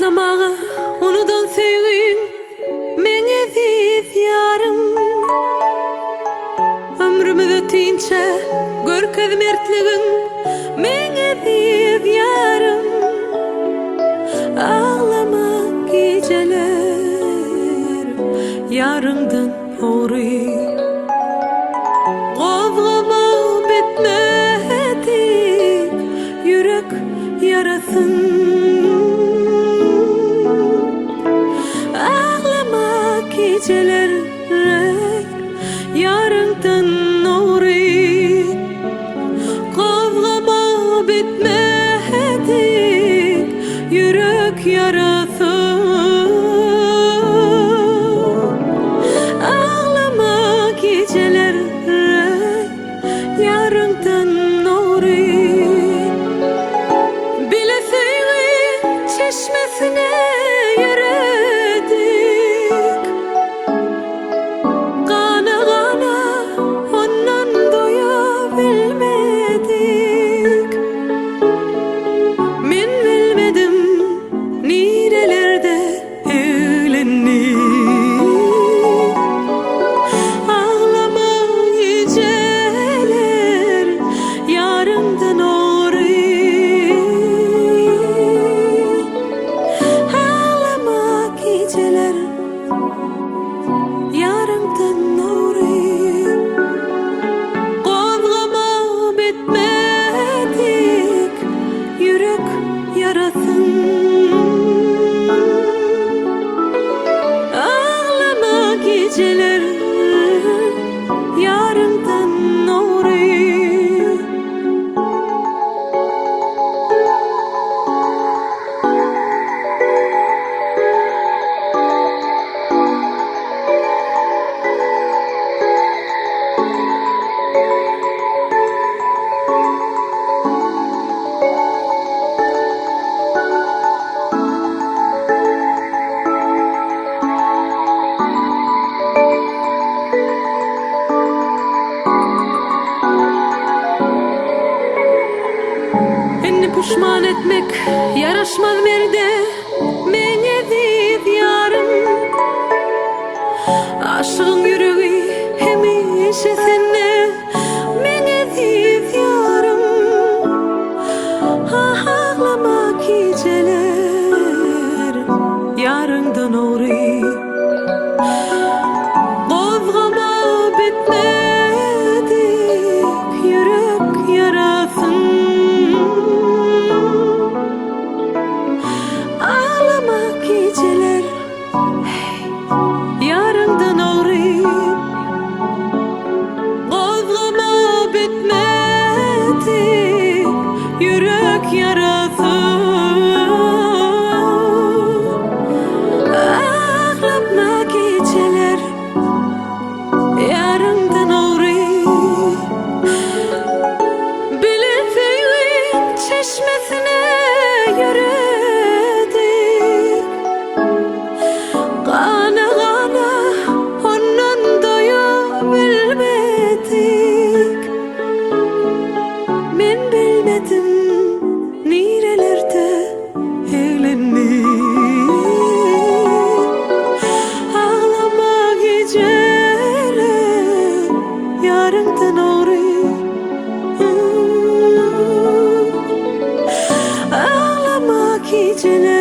Ağlamağa onudan sevgin mene aziz yarım. Ömrümüz öteyinçe görkez mertligin mene aziz yarım. Ağlama geceler yarından hori. Kovgama bitmedik yürek yarasın. Geceler yarından nuri. Kavgama bitmedik yürek yarası. Ağlama geceler yarından nuri. Bileseydin çeşmesine geceler yarından nuri. Pişman etmek yaraşmaz merde mene aziz yarım. Aşığın yüreği hemişe sende mene aziz yarım. Ağlama geceler yarından nuri. Kovgama bitmedik yürek yarasın. Geceler yarından nuri. Kovgama bitmedi yürek yarası. Ağlama geceler yarından nuri. Bileseydin çeşmesine yürek. Ağlama geceler